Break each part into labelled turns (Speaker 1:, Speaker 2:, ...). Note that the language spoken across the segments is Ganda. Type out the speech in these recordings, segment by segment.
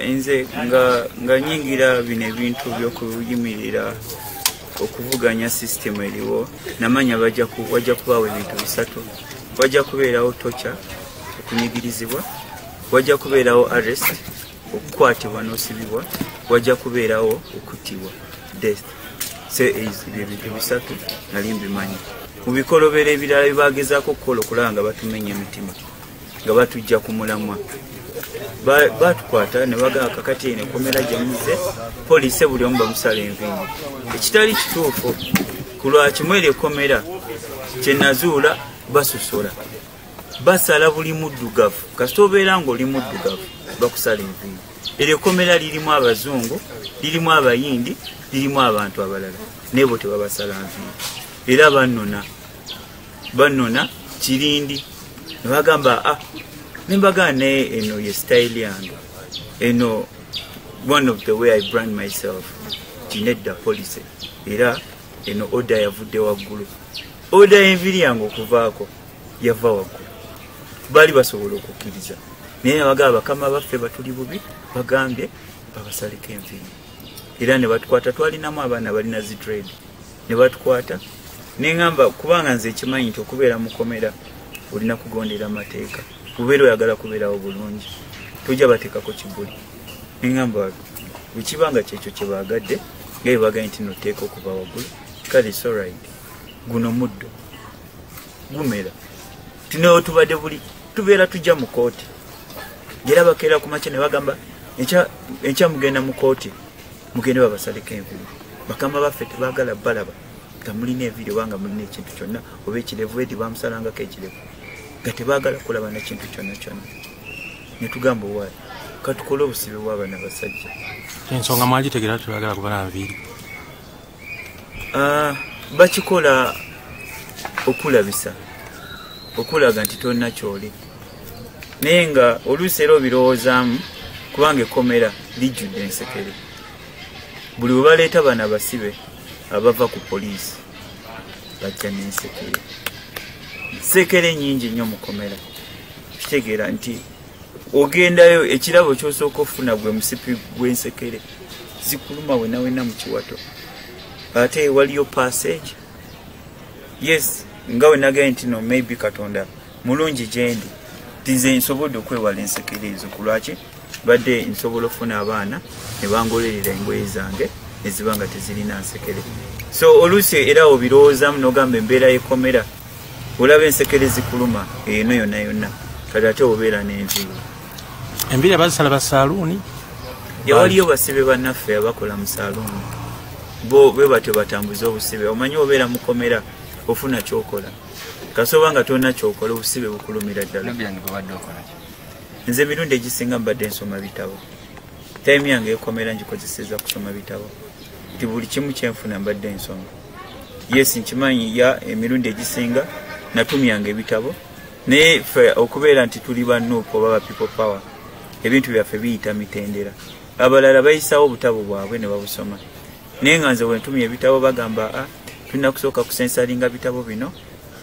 Speaker 1: Nze nga nyingira bino ebintu by'okuyimirira okuvuganya system eriwo namanya wajja kubawo ebintu bisatu. Wajja kubeerawo tocha okunyigirizibwa, wajja kubeerawo arrest okukwatibwa n'osibibwa, wajja kubeerawo okuttibwa death. Ebintu bisatu nali mbimanyi. Mu bikolobero ebirala bibagezaako okukola okulaba nga batumenya emitima nga batujja ku mulamwa. Batukwata ne bagamba kakati eno komera gyemuze poliisi buli omu bamusala enviiri. Ekitali kituufu ku lwakimu eryo komera kye nazuula basusola. Basala buli muddugavu. Kasita obeera ng'oli muddugavu bakusala enviiri. Eryo komera lirimu abazungu, lirimu abayindi, lirimu abantu abalala. Nebo tebabasala nviiri. Era bannona Kirindi ne bagamba Nimbagane eno ye style yange. Eno one of the way I brand myself. Tinedda police. Era eno order yavudde waggulu. Order enviri yange okuvaako yava waggulu. Bali basobola okukkiriza. Naye bagamba bakama baffe batuli bubi bagambye babasaleko enviri. Era ne batukwata twalinamu abaana balina zi trade. Ne batukwata nengamba kubanga nze ekimanyi nti okubeera mukomera olina kugondera amateeka. Kubeera oyagala kubeerawo bulungi. Tujja bateekako kibuli. Nengamba bwekibanga kyekyo kye baagadde nga bebagambye nti noteeka okuva waggulu. Kale it's alright. Guno muddo gumera. Tunewo tubadde buli tubeera tujja mu kooti. Era bakeera ku makya ne bagamba enkya mugenda mu kooti mugende babasaleko enviiri. Bakama baffe tebaagala balaba nga mulina enviiri wanga mulina ekintu kyonna oba ekirevu edi bamusalangako ekirevu. Nga tebaagala kulaba na kintu kyonna kyonna. Ne tugamba owaali katukole obusibe bw'abaana basajja.
Speaker 2: Ensonga mwali tegeera tebaagala kuba na nviiri?
Speaker 1: Bakikola okulabisa okulaga nti tonna kyoli. Naye nga oluusi era obirowoozaamu kubanga ekkomera lijjudde ensekere. Buli we baleeta bana basibe abava ku poliisi bajja n'ensekere. Sekere nyingi nnyo mukomera. Kitegeera nti ogendayo ekirabo ky'osooka ofuna gwe musipi gw'ensekere zikuluma wenawena mu kiwato. Ate waliyo passage. Yes, nga wenagaye nti no maybe Katonda mulungi gyendi nze nsobodde okwewala ensekere ezo ku lwaki badde nsobola ofuna abaana ne bangolerera engoye zange eziba nga tezirina nsekere. So oluusi era obirowoozaamu n'ogamba embeera y'ekkomera olaba ensekere zikuluma eno yonna yonna kati ate obeera n'enviiri.
Speaker 2: Enviiri abazisala ba saaluuni?
Speaker 1: Waliyo basibe bannaffe abakola mu saaluuni. Bo bwe batyo batambuza obusibe. Omanyi obeera mu kkomera ofuna kyokola. Kasoba nga tonna kyokola obusibe bukulumira ddala. Nze emirundi egisinga mbadde nsoma bitabo. Time yange ekkomera ngikozeseza kusoma bitabo. Nti buli kimu kyenfuna mbadde nsoma. Yes, nkimanyi ya emirundi egisinga natumyanga ebitabo. Naye ffe okubeera nti tuli bannuupu oba ba people power ebintu byaffe biyita mitendera. Abalala bayisawo obutabo bwabwe ne babusoma. Naye nga nze bwe ntumya ebitabo bagamba tulina kusooka kusensalinga bitabo bino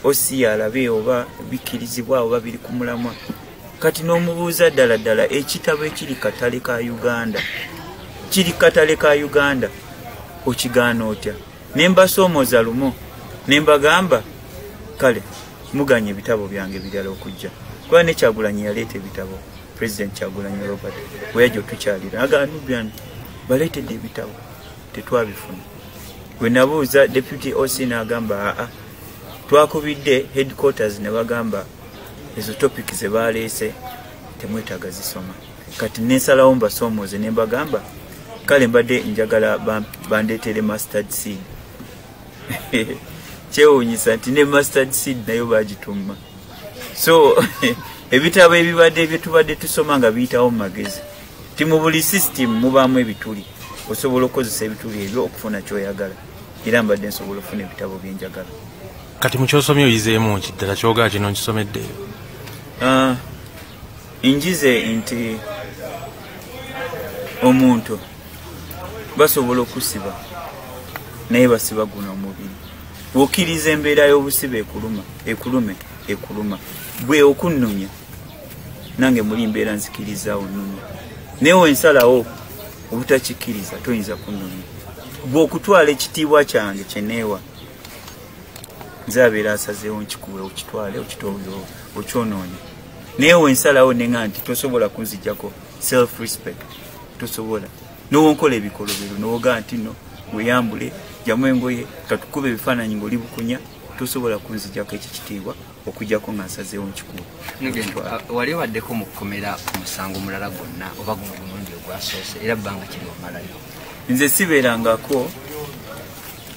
Speaker 1: osi alabe oba bikkirizibwa oba biri ku mulamwa. Kati n'omubuuza ddala ekitabo ekiri katale ka Uganda okigaana otya? Ne mbasoomooza lumo ne mbagamba kale muganye ebitabo byange birala okujja. Kuba ne Kyagulanyi yaleeta ebitabo. President Kyagulanyi Robert bwe yajja otukyalira agaanubyan baleetedde ebitabo tetwabifuna. Bwe nabuuza Deputy OC n'agamba twakubidde headquarters ne bagamba ezo topic ze baleese temwetaaga zisoma. Kati nensalawo mbasoomooze ne mbagamba kale mbadde njagala bandeetere mustard seed. Kyewuunyisa nti ne mustard seed nayo baagituma. So ebitabo ebibadde bye tubadde tusoma nga biyitawo mu magezi. Ti mu buli system mubaamu ebituli. Osobola okukozesa ebituli ebyo okufuna ky'oyagala. Era mbadde nsobola okufuna ebitabo byenjagala.
Speaker 2: Kati mu kyosomye oyizeemu ki ddala kyogaa kino nkisomeddeyo? Njize nti omuntu basobola okusiba naye basiba guno omubiri. Bw'okkiriza embeera y'obusibe ekuluma bwe okunnumya nange muli mbeera nzikiriza onnumya.
Speaker 1: newe nsalawo obutakikiriza toyinza kunnumya bw'okutwala ekitiibwa kyange kyeneewa nze abeera asazeewo nkikuwe okitwale okyonoonye newe nsalawo nenga nti tosobola kunzijjako self respect tosobola nowonkola ebikolobero nowoga nti no weyambule jamu engoye katukube ebifaananyi ng'oli bukunya tosobola kunzijjako ekikitiibwa okujjako nga nsazeewo nkikuwe.
Speaker 3: Wali waddeko mu kukomera ku musango mulala gwonna oba guno omulundi ogwasoose era bbanga kiri omalayo?
Speaker 1: Nze sibeerangako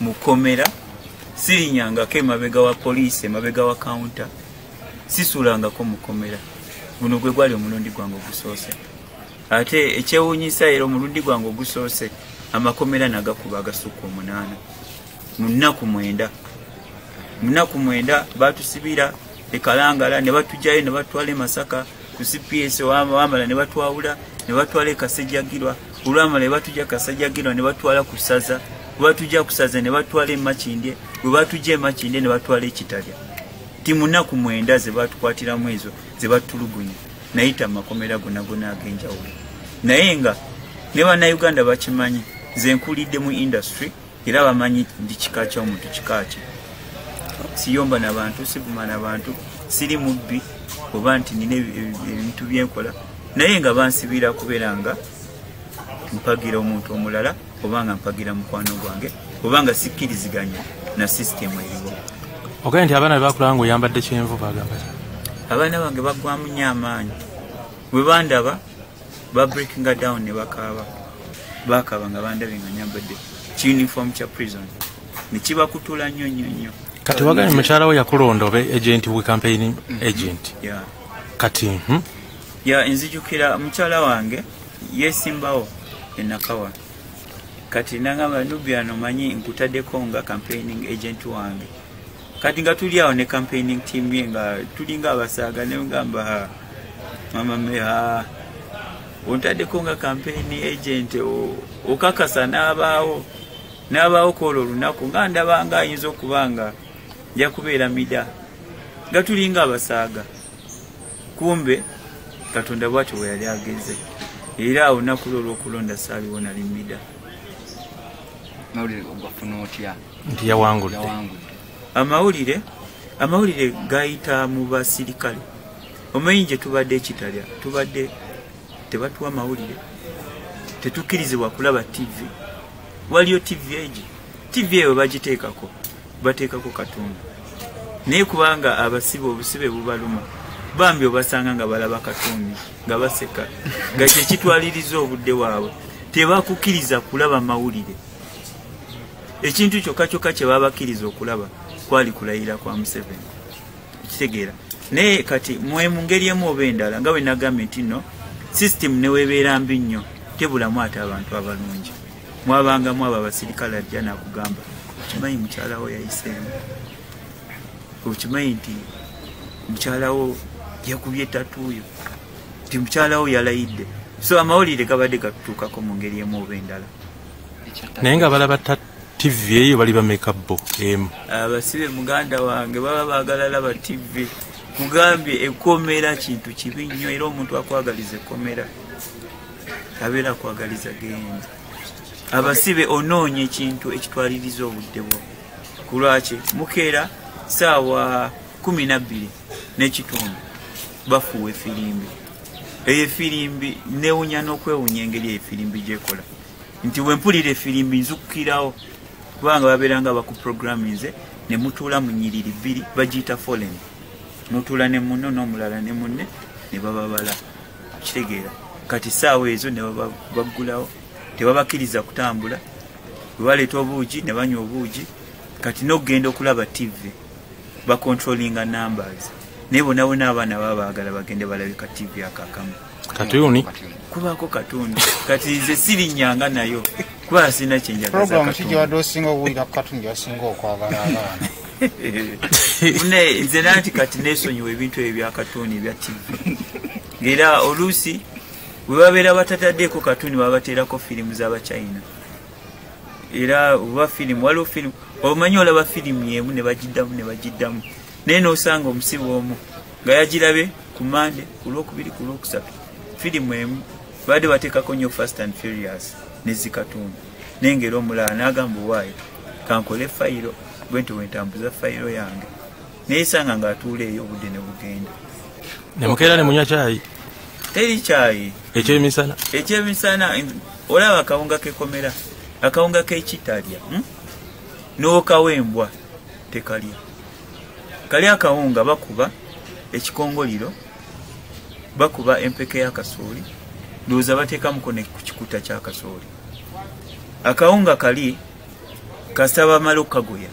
Speaker 1: mukomera, sirinyangako emabega wa poliisi, emabega wa counter, sisuulangako mukomera. Guno gwe gwali omulundi gwange ogusoose. Ate ekyewuunyisa era omulundi gwange ogusoose amakomera nagakuba agasukka 8 mu nnaku 9. Mu nnaku 9 batusibira ekalangala ne batujjayo ne batwala Masaka ku CPS wamala ne batwawula ne batwala Kasejjagirwa olwamala ne batujja Kasejjagirwa ne batwala ku Saza batujja ku Saza ne batwala Makindye bwe batujja Makindye ne batwala Ekitalya. Ti mu nnaku 9 ze batukwatiramu ezo ze batulugunya nayita amakomera gonna ag'enjawulo naye nga ne bannayuganda bakimanyi nze nkulidde mu industry era bamanyi ndi kika ky'omuntu kikaki siyomba n'abantu sivuma n'abantu siri mubbi oba nti nina ebintu byenkola naye nga bansibira kubeera nga mpagira omuntu omulala oba nga mpagira mukwano gwange oba nga sikkiriziganya na sisitemu eriwo.
Speaker 2: Ogaye nti abaana bebakulaba ng'oyambadde kyenvu bagamba
Speaker 1: abaana bange bagwamu nnyo amaanyi bwe bandaba ba breakinga down ne bakaaba nga bandabye nga nyambadde uniform kya prison ne kibakutula nnyo.
Speaker 2: Kati waganye mukyala we yakulonda obe agent we campaigning agent.
Speaker 1: Yeah.
Speaker 2: Kati
Speaker 1: nzijukira mukyala wange yesimbawo enakawa kati nangamba Nubiano manyi nkutaddeko nga campaigning agent wange kati nga tuli awo ne campaigning team ye nga tulinga abasaaga ne ngamba mama meha ontaddeko nga campaigning agent okakasa n'abaawo kola olunaku nga ndaba nga ayinza okubanga nja kubeera mida nga tulinga abasaaga kumbe Katonda bwatyo bwe yali ageze era olunaku olw'okulonda saaliwo nali mida.
Speaker 2: Nti yawangudde.
Speaker 1: Amawulire gayita mu basirikale omanyi gye tubadde Ekitalya tubadde tebatuwa mawulire tetukkirizibwa kulaba TV waliyo TV eyo bagiteekako bateekako katonda naye kubanga abasibe obusibe bubaluma bambi obasanga nga balaba katonda nga baseka nga kyekitwaliriza obudde waabwe tebakukkiriza kulaba mawulire ekintu kyokka kye babakkiriza okulaba kwali kulayira kwa Museveni ekitegeera naye kati mwe mu ngeri emu oba endala nga bwe nagambye nti nno system neweebeera mbi nnyo tebulamu ate abantu abalungi mwabangamu abo abasirikale ajja nakugamba okimanyi mukyalawo yayiseemu okimanyi nti mukyalawo yakubye tatuuyo nti mukyalawo yalayidde so amawulire gabadde gatutuukako mu ngeri emu oba endala
Speaker 2: naye nga balaba TV eyo bali bamekabbo emu
Speaker 1: abasibe muganda wange baba baagala laba TV mugambye ekomera kintu kibi nnyo era omuntu akwagaliza ekomera abeera akwagaliza genda abasibe onoonye ekintu ekitwaliriza obudde bwo kulwaki mukeera saawa 12 n'ekitundu bafuwa efirimbi eyo efirimbi newunya n'okwewunya engeri eyo efirimbi gyekola nti wempulira efirimbi nzukukirawo kubanga babeeranga bakuprogramize ne mutuula mu nnyiriri 2 bagiyita folen mutuula ne munno n'omulala ne munne ne bababala kitegeera kati saawa ezo ne baggulawo tebabakkiriza kutambula baleeta obuugi ne banywa obuugi kati n'okugenda okulaba TV bacontrollinga numbers naye bonabona abaana baba baagala bagende balabika TV akakamu
Speaker 2: katuni
Speaker 1: kubaako katundu kati nze sirinyanga nayo kuba sina kyenjagaza nze nanti kati nesonyiwa ebintu ebyo byakatuni ebya TV ng'era oluusi bwe babeera batataddeeko katuni babateerako firimu z'Abachina era oba firimu waliwo firimu omanyi olaba firimu yemu ne bagiddamu naye n'osanga omusibe omu nga yagirabe ku Mande ku Lwokubiri ku Lwokusatu firimu emu badde bateekako nnyo Fast and Furious nezikatundu nengera omulala n'agamba waayo kankole fayiro bwenti wentambuza fayiro yange neyesanga ng'atuula eyo obudde ne bugenda
Speaker 2: nemukeera ne munywa caayi
Speaker 1: teri caayi ekyemisana olaba akawunga kekomera akawunga k'ekitalya n'okawembwa tekalya kali akawunga bakuba ekikongoliro bakuba empeke y'akasooli ndowooza bateekamuko ne ku kikuta ky'akasooli akawunga kali kasaba malo kagoya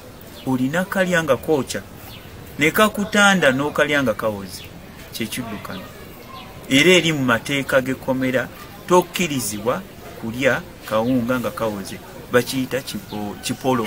Speaker 1: olina kalya nga kookya ne kakutanda n'okalya nga kawoze kyekiddukano era eri mu mateeka g'ekkomera tokkirizibwa kulya kawunga nga kawoze bakiyita kipolo